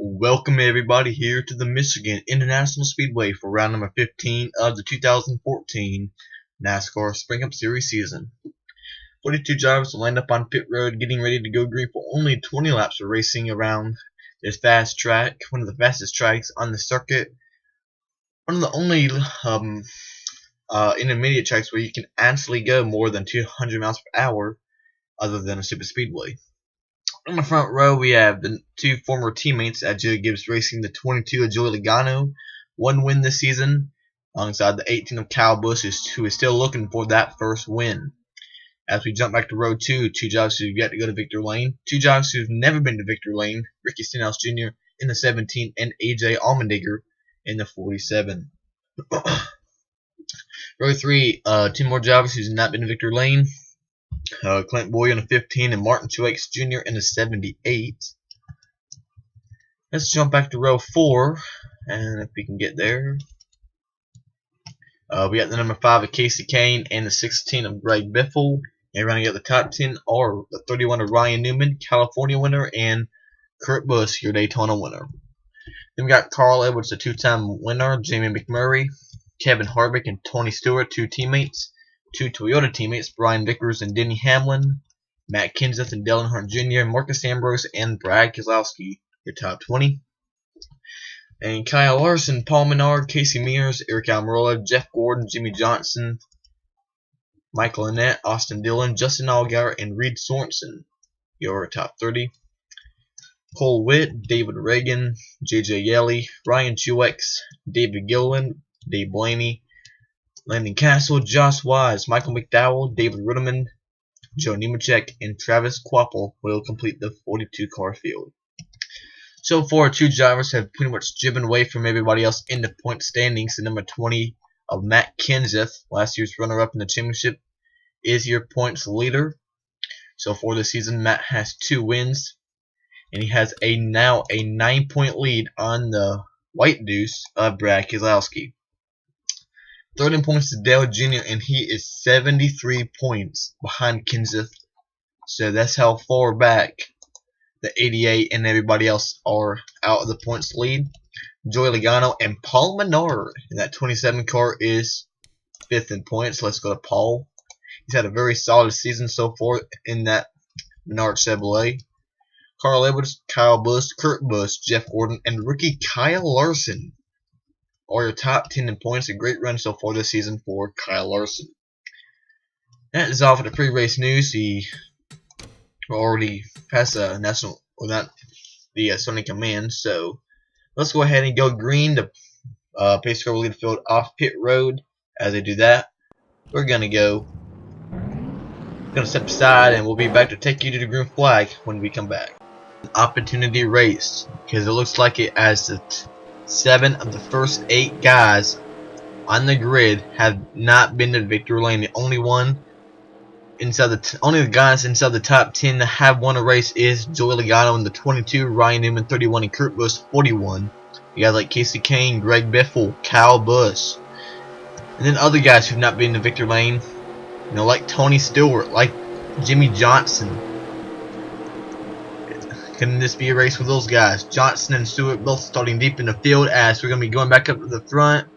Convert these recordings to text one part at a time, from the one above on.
Welcome everybody here to the Michigan International Speedway for round number 15 of the 2014 NASCAR Spring Cup Series season. 42 drivers will line up on pit road getting ready to go green for only 20 laps of racing around this fast track, one of the fastest tracks on the circuit, one of the only intermediate tracks where you can actually go more than 200 miles per hour other than a super speedway. On the front row, we have the two former teammates at Joey Gibbs Racing, the 22 of Joey Logano, one win this season, alongside the 18 of Kyle Busch, who is still looking for that first win. As we jump back to row 2, two drivers who've yet to go to victory lane, two drivers who've never been to victory lane, Ricky Stenhouse Jr. in the 17 and AJ Allmendinger in the 47. Row 3, two more drivers who's not been to victory lane. Clint Boyer in the 15 and Martin Truex Jr. in the 78. Let's jump back to row 4, and if we can get there. We got the number 5 of Casey Kane and the 16 of Greg Biffle. And running out the top 10 are the 31 of Ryan Newman, California winner, and Kurt Busch, your Daytona winner. Then we got Carl Edwards, the two-time winner, Jamie McMurray, Kevin Harvick, and Tony Stewart, two teammates. Two Toyota teammates, Brian Vickers and Denny Hamlin, Matt Kenseth and Dale Earnhardt Jr., Marcus Ambrose, and Brad Keselowski, your top 20. And Kyle Larson, Paul Menard, Casey Mears, Eric Almirola, Jeff Gordon, Jimmy Johnson, Michael Annett, Austin Dillon, Justin Allgaier, and Reed Sorensen, your top 30. Cole Witt, David Reagan, JJ Yeley, Ryan Truex, David Gilliland, Dave Blaney, Landon Castle, Josh Wise, Michael McDowell, David Ruderman, Joe Nemechek, and Travis Quapple will complete the 42-car field. So far, two drivers have pretty much driven away from everybody else in the point standings. The number 20 of Matt Kenseth, last year's runner-up in the championship, is your points leader. So for the season, Matt has 2 wins, and he has now a 9-point lead on the White Deuce of Brad Keselowski. Third in points is Dale Jr., and he is 73 points behind Kenseth. So that's how far back the 88 and everybody else are out of the points lead. Joey Logano and Paul Menard in that 27 car is 5th in points. Let's go to Paul. He's had a very solid season so far in that Menard Chevrolet. Carl Edwards, Kyle Busch, Kurt Busch, Jeff Gordon, and rookie Kyle Larson are your top 10 in points. A great run so far this season for Kyle Larson. That is all for the pre-race news. He already passed the national, or not the Sonic Command. So let's go ahead and go green. The pace car will lead the field off pit road. As they do that, we're gonna step aside, and we'll be back to take you to the green flag when we come back. An opportunity race, because it looks like it as the 7 of the first 8 guys on the grid have not been to victory lane. The only the guys inside the top 10 that have won a race is Joey Logano in the 22, Ryan Newman 31, and Kurt Busch 41. You guys like Casey Kane, Greg Biffle, Kyle Busch, and then other guys who've not been to victory lane, like Tony Stewart, like Jimmy Johnson. Can this be a race with those guys? Johnson and Stewart both starting deep in the field, as we're going to be going back up to the front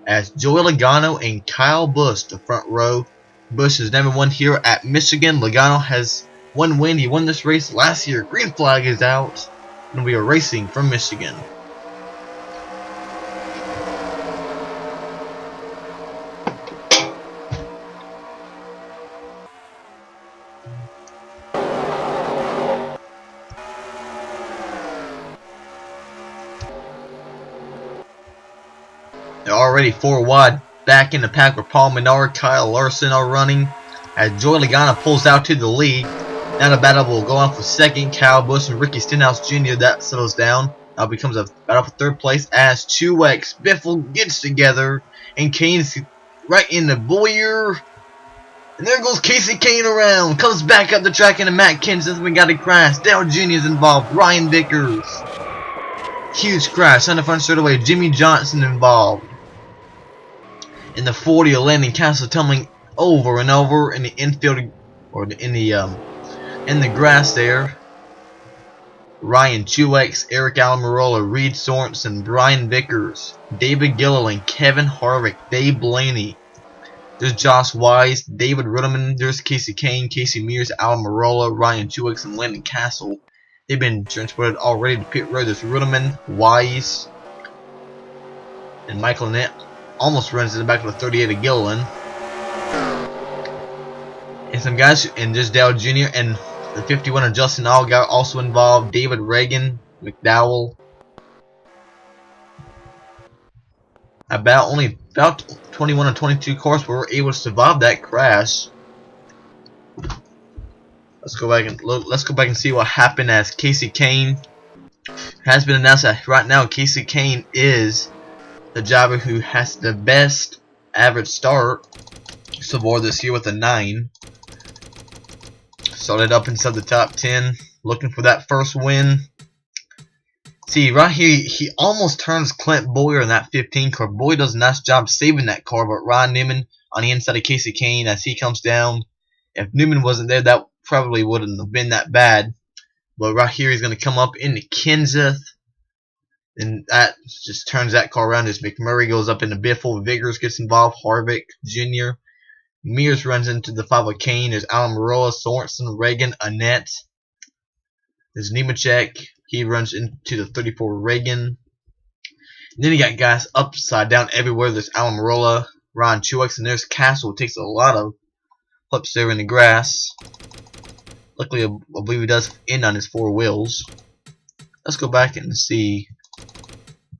as Joey Logano and Kyle Busch, the front row. Busch has never won here at Michigan. Logano has one win. He won this race last year. Green flag is out, and we are racing from Michigan. They're already 4 wide back in the pack where Paul Menard, Kyle Larson are running, as Joey Logano pulls out to the lead. Now the battle will go on for second. Kyle Busch and Ricky Stenhouse Jr. That settles down. Now becomes a battle for third place as Truex, Biffle gets together, and Kane's right in the Boyer. And there goes Casey Kane around, comes back up the track into Matt Kenseth. We got a crash. Dale Jr. is involved. Ryan Vickers. Huge crash on the front straightaway. Jimmy Johnson involved. In the 40, Landon Castle tumbling over and over in the infield, or in the grass there. Ryan Truex, Eric Almirola, Reed Sorensen, Brian Vickers, David Gilliland, Kevin Harvick, Dave Blaney. There's Josh Wise, David Rudiman, there's Casey Kane, Casey Mears, Almirola, Ryan Truex, and Landon Castle. They've been transported already to pit road. There's Rudiman, Wise, and Michael Annett almost runs in the back of the 38 of Gilliland. And some guys, and there's Dale Jr. and the 51 of Justin Allgaier also involved. David Reagan, McDowell. About 21 or 22 cars were able to survive that crash. Let's go back and look. Let's go back and see what happened as Casey Kane has been announced that right now Casey Kane is the driver who has the best average start so far this year with a 9. Started up inside the top 10, looking for that first win. See, right here, he almost turns Clint Bowyer in that 15 car. Bowyer does a nice job saving that car, but Ryan Newman on the inside of Casey Kane as he comes down. If Newman wasn't there, that probably wouldn't have been that bad. But right here, he's going to come up into Kenseth, and that just turns that car around as McMurray goes up into Biffle. Vickers gets involved, Harvick Jr. Mears runs into the 5 of Kane. There's Almirola, Sorensen, Reagan, Annett. There's Nemechek. He runs into the 34 Reagan. And then you got guys upside down everywhere. There's Almirola, Ryan Truex, and there's Castle. It takes a lot of flips there in the grass. Luckily, I believe he does end on his 4 wheels. Let's go back and see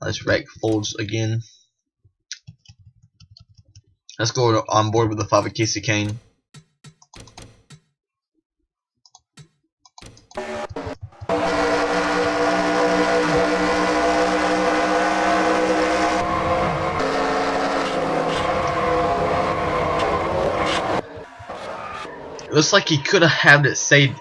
how this wreck folds again. Let's go on board with the 5 of Casey Kane. Looks like he could have had it saved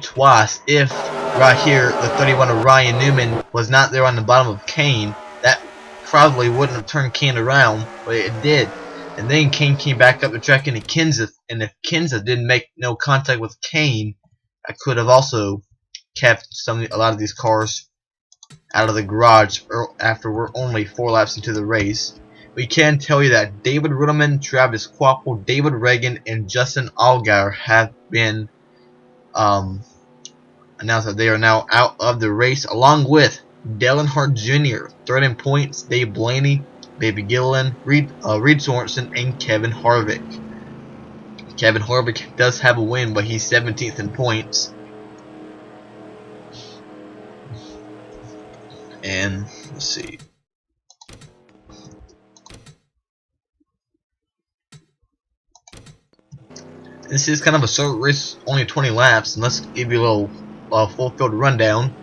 twice if right here the 31 of Ryan Newman was not there on the bottom of Kane. That probably wouldn't have turned Kane around, but it did. And then Kane came back up the track into Kenseth, and if Kenseth didn't make no contact with Kane, I could have also kept a lot of these cars out of the garage after we're only 4 laps into the race. We can tell you that David Rudiman, Travis Quapple, David Reagan, and Justin Allgaier have been announced that they are now out of the race, along with Dale Earnhardt Jr., 3rd in points, Dave Blaney, David Gilliland, Reed Sorensen, and Kevin Harvick. Kevin Harvick does have a win, but he's 17th in points. And let's see. This is kind of a short race, only 20 laps, and let's give you a little full field rundown.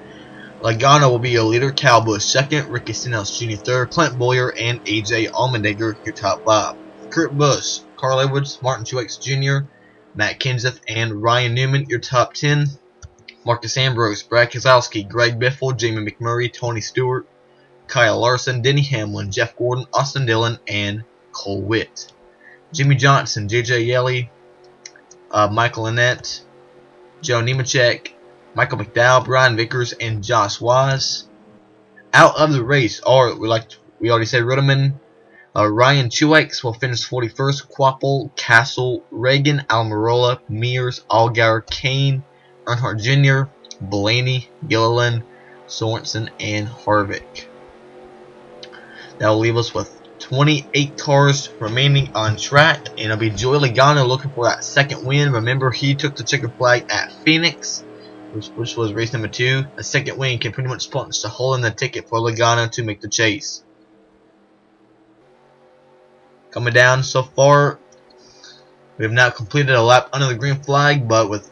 Logano will be your leader, Kyle Busch second, Ricky Stenhouse Jr. third, Clint Bowyer and AJ Allmendinger your top 5. Kurt Busch, Carl Edwards, Martin Truex Jr., Matt Kenseth, and Ryan Newman your top 10. Marcus Ambrose, Brad Keselowski, Greg Biffle, Jamie McMurray, Tony Stewart, Kyle Larson, Denny Hamlin, Jeff Gordon, Austin Dillon, and Cole Witt. Jimmy Johnson, JJ Yeley, Michael Annett, Joe Nemechek, Michael McDowell, Brian Vickers, and Josh Wise. Out of the race are, we already said, Rudiman, Ryan Truex will finish 41st, Quapple, Castle, Reagan, Almirola, Mears, Allgaier, Kane, Earnhardt Jr., Blaney, Gilliland, Sorensen, and Harvick. That will leave us with 28 cars remaining on track, and it'll be Joey Logano looking for that second win. Remember, he took the checkered flag at Phoenix, which was race number 2. A second win can pretty much punch a hole in the ticket for Logano to make the chase. Coming down so far, we have now completed a lap under the green flag, but with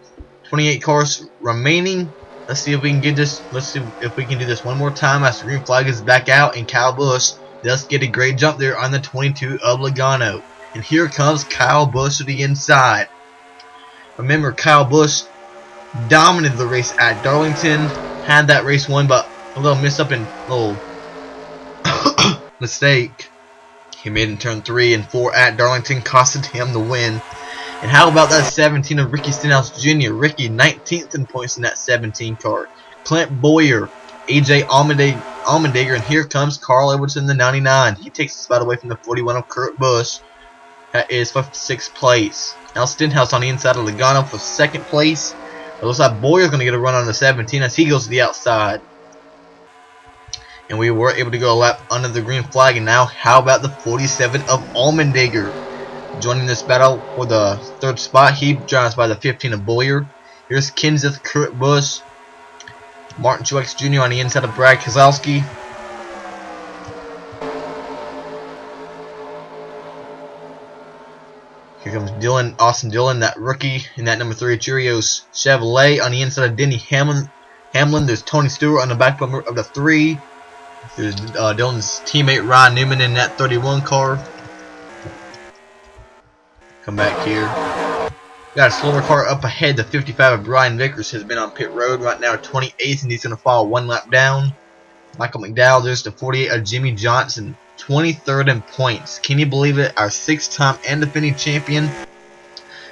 28 cars remaining, let's see if we can get this. Let's see if we can do this one more time as the green flag is back out, and Kyle Busch does get a great jump there on the 22 of Logano. And here comes Kyle Busch to the inside. Remember, Kyle Busch dominated the race at Darlington, had that race won, but a little little mistake he made in turn 3 and 4 at Darlington, costed him the win. And how about that 17 of Ricky Stenhouse Jr.? Ricky 19th in points in that 17 car. Clint Boyer, AJ Allmendinger, and here comes Carl Edwards in the 99. He takes the spot away from the 41 of Kurt Busch. That is for 6th place. Now Stenhouse on the inside of Logano for 2nd place. It looks like Boyer's going to get a run on the 17 as he goes to the outside. And we were able to go a lap under the green flag. And now how about the 47 of Allmendinger joining this battle for the 3rd spot. He drives by the 15 of Boyer. Here's Kenseth, Kurt Busch, Martin Truex Jr. on the inside of Brad Keselowski. Here comes Austin Dillon, that rookie in that number 3 Cheerios Chevrolet. On the inside of Denny Hamlin. There's Tony Stewart on the back bumper of the 3. There's Dillon's teammate Ryan Newman in that 31 car. Come back here. Got a slower car up ahead. The 55 of Brian Vickers has been on pit road right now, 28th, and he's going to fall 1 lap down. Michael McDowell, there's the 48 of Jimmy Johnson, 23rd in points. Can you believe it? Our 6-time and defending champion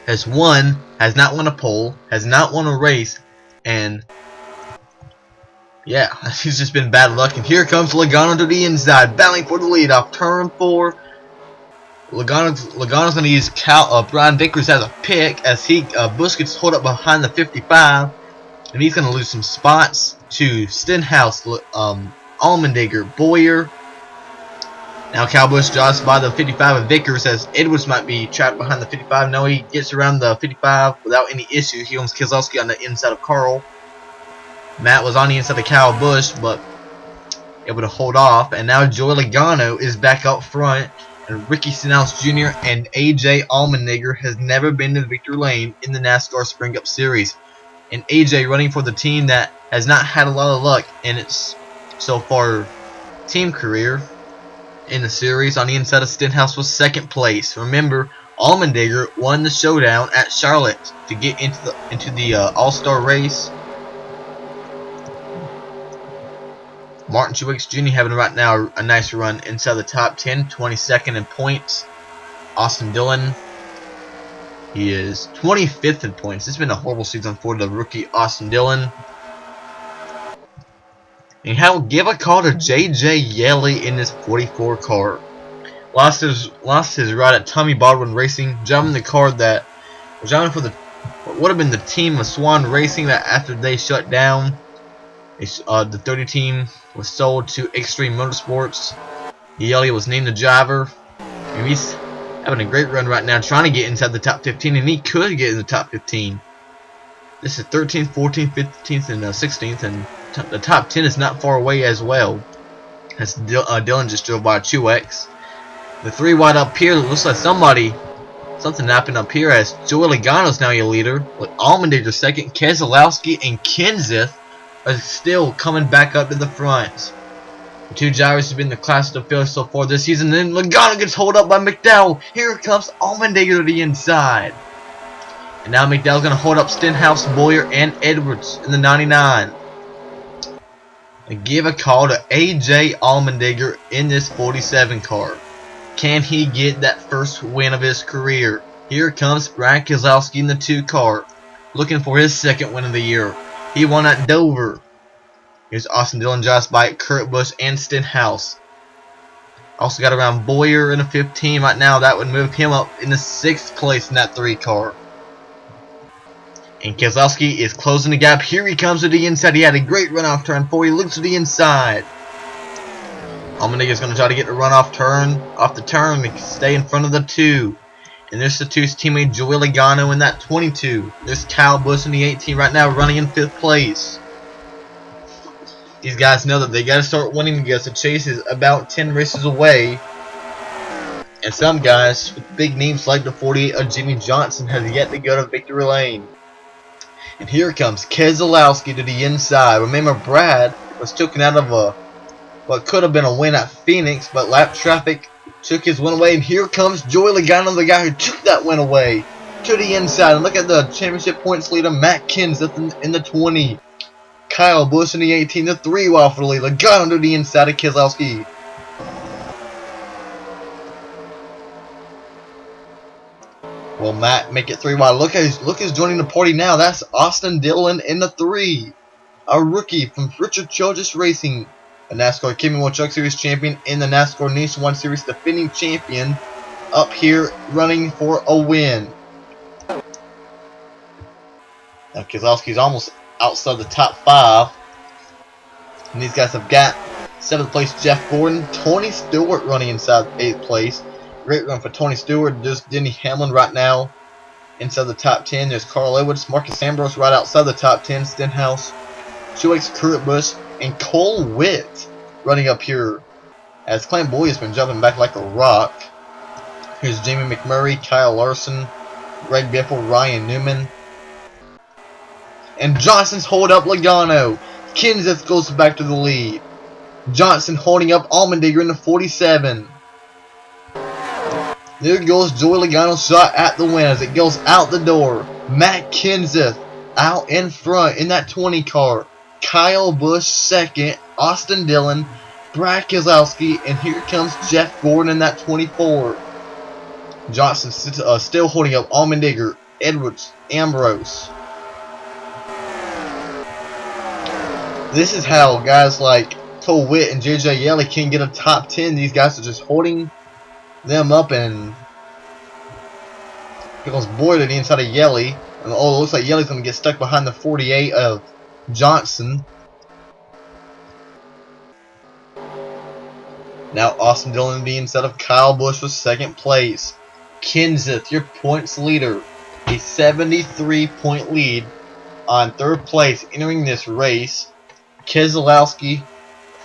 has not won a pole, has not won a race, and yeah, he's just been bad luck. And here comes Logano to the inside, battling for the lead off turn 4. Logano's going to use Brian Vickers as a pick as Busch gets hold up behind the 55, and he's going to lose some spots to Stenhouse, Allmendinger, Boyer. Now Kyle Busch drives by the 55 of Vickers as Edwards might be trapped behind the 55. No, he gets around the 55 without any issue. He owns Keselowski on the inside of Carl. Matt was on the inside of Kyle Busch, but able to hold off. And now Joey Logano is back up front. And Ricky Stenhouse Jr. and AJ Allmendinger has never been to victory lane in the NASCAR Spring Cup Series. And AJ running for the team that has not had a lot of luck in its so far team career in the series. On the inside of Stenhouse was 2nd place. Remember, Allmendinger won the showdown at Charlotte to get into the All-Star race. Martin Truex Jr. having right now a nice run inside the top 10, 22nd in points. Austin Dillon, he is 25th in points. It's been a horrible season for the rookie Austin Dillon. And give a call to J.J. Yeley in this 44 car. Lost his ride at Tommy Baldwin Racing, driving the car that was driving for what would have been the team of Swan Racing that after they shut down. The 30 team was sold to Extreme Motorsports. Yeley was named the driver. And he's having a great run right now, trying to get inside the top 15, and he could get in the top 15. This is 13th, 14th, 15th, and 16th, and the top 10 is not far away as well. As Dillon just drove by Truex. The 3 wide up here, it looks like something happened up here as Joey Logano's now your leader, with Allmendinger 2nd, Keselowski and Kenseth are still coming back up to the front. The 2 drivers have been the class of field so far this season. Then Logano gets hold up by McDowell. Here comes Allmendinger to the inside. And now McDowell's going to hold up Stenhouse, Boyer, and Edwards in the 99. And give a call to AJ Allmendinger in this 47 car. Can he get that first win of his career? Here comes Brad Keselowski in the 2 car, looking for his 2nd win of the year. He won at Dover. Here's Austin Dillon drives by Kurt Busch and Stenhouse. Also got around Boyer in a 15 right now. That would move him up in the 6th place in that 3 car. And Keselowski is closing the gap. Here he comes to the inside. He had a great run off turn 4. He looks to the inside. Allmendinger is going to try to get the run off the turn to stay in front of the 2. And there's the 2's teammate Joey Logano in that 22. There's Kyle Busch in the 18 right now, running in 5th place. These guys know that they got to start winning because the chase is about 10 races away. And some guys with big names like the 48 of Jimmy Johnson has yet to go to victory lane. And here comes Keselowski to the inside. Remember, Brad was taken out of what could have been a win at Phoenix, but lap traffic took his win away. And here comes Joey Logano, the guy who took that win away, to the inside. And look at the championship points leader, Matt Kenseth in the 20. Kyle Busch in the 18, the 3 wide for the lead. Logano to the inside of Keselowski. Will Matt make it 3 wide? Look who's joining the party now. That's Austin Dillon in the 3. A rookie from Richard Childress Racing, a NASCAR Quicken World Truck Series champion and the NASCAR Nationwide Series defending champion, up here running for a win. Now Keselowski's almost outside the top 5. And these guys have got 7th place Jeff Gordon, Tony Stewart running inside 8th place. Great run for Tony Stewart. There's Denny Hamlin right now inside the top 10. There's Carl Edwards, Marcus Ambrose right outside the top 10. Stenhouse, Truex, Kurt Busch, and Cole Witt running up here as Clint Boyd has been jumping back like a rock. Here's Jamie McMurray, Kyle Larson, Greg Biffle, Ryan Newman. And Johnson's hold up Logano. Kenseth goes back to the lead. Johnson holding up Allmendinger in the 47. There goes Joey Logano's shot at the win as it goes out the door. Matt Kenseth out in front in that 20 car. Kyle Busch second. Austin Dillon, Brad Keselowski, and here comes Jeff Gordon in that 24. Johnson still holding up Allmendinger, Edwards, Ambrose. This is how guys like Cole Witt and JJ Yeley can get a top 10. These guys are just holding them up, and goes Boyd to the inside of Yeley. And oh, it looks like Yeley's going to get stuck behind the 48 of Johnson. Now Austin Dillon being inside of Kyle Busch for 2nd place. Kenseth, your points leader, a 73-point lead on 3rd place entering this race. Keselowski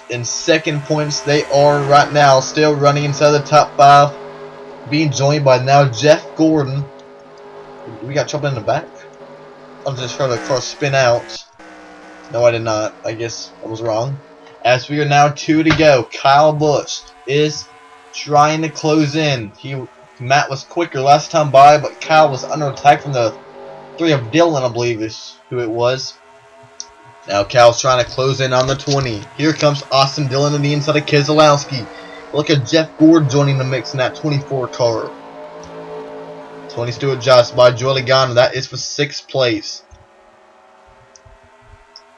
in 2nd points. They are right now still running inside the top 5, being joined by now Jeff Gordon. We got trouble in the back? I just heard a car spin out. No, I did not. I guess I was wrong. As we are now 2 to go, Kyle Busch is trying to close in. Matt was quicker last time by, but Kyle was under attack from the 3 of Dillon, I believe is who it was. Now Kyle's trying to close in on the 20. Here comes Austin Dillon on the inside of Keselowski. Look at Jeff Gordon joining the mix in that 24 car. Tony Stewart just by Joey Logano. That is for 6th place.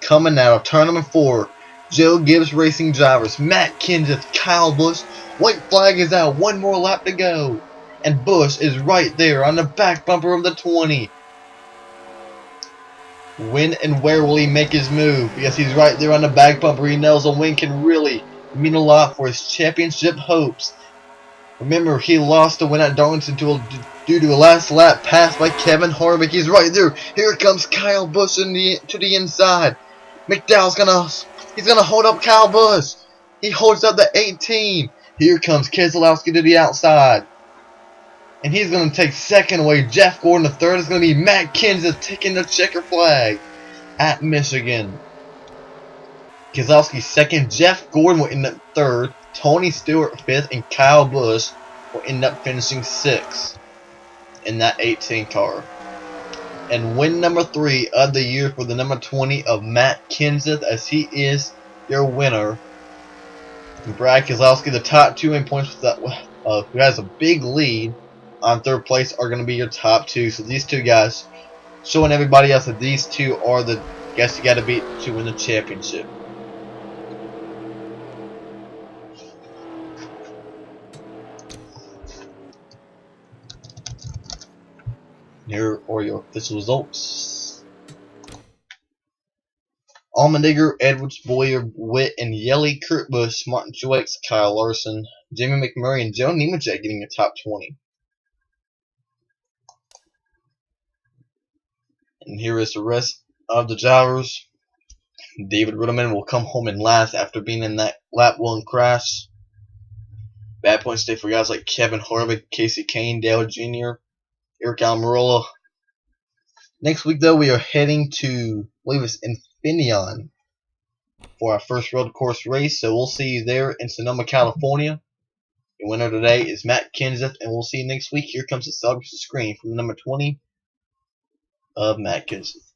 Coming now, turn number 4. Joe Gibbs Racing drivers. Matt Kenseth, Kyle Busch. White flag is out. 1 more lap to go. And Busch is right there on the back bumper of the 20. When and where will he make his move? Yes, he's right there on the back bumper. He knows a win can really mean a lot for his championship hopes. Remember, he lost the win at Darlington due to a last lap pass by Kevin Harvick. He's right there. Here comes Kyle Busch to the inside. McDowell's gonna hold up Kyle Busch. He holds up the 18. Here comes Keselowski to the outside. And he's going to take 2nd away. Jeff Gordon, the 3rd is going to be Matt Kenseth taking the checker flag at Michigan. Keselowski 2nd. Jeff Gordon will end up 3rd. Tony Stewart 5th. And Kyle Busch will end up finishing 6th in that 18 car. And win number 3 of the year for the number 20 of Matt Kenseth, as he is your winner. And Brad Keselowski, the top 2 in points with that, who has a big lead on 3rd place, are going to be your top 2. So these 2 guys showing everybody else that these 2 are the guys you got to beat to win the championship. Here are your official results. Allmendinger, Edwards, Boyer, Witt, and Yeley, Kurt Busch, Martin Truex, Kyle Larson, Jamie McMurray, and Joe Nemechek getting a top 20. And here is the rest of the drivers. David Riddleman will come home in last after being in that lap 1 crash. Bad points day for guys like Kevin Harvick, Casey Kane, Dale Jr., Eric Almirola. Next week, though, we are heading to, I believe it's Infineon for our first road course race. So we'll see you there in Sonoma, California. The winner today is Matt Kenseth, and we'll see you next week. Here comes the celebration screen from the number 20 of Matt Kenseth.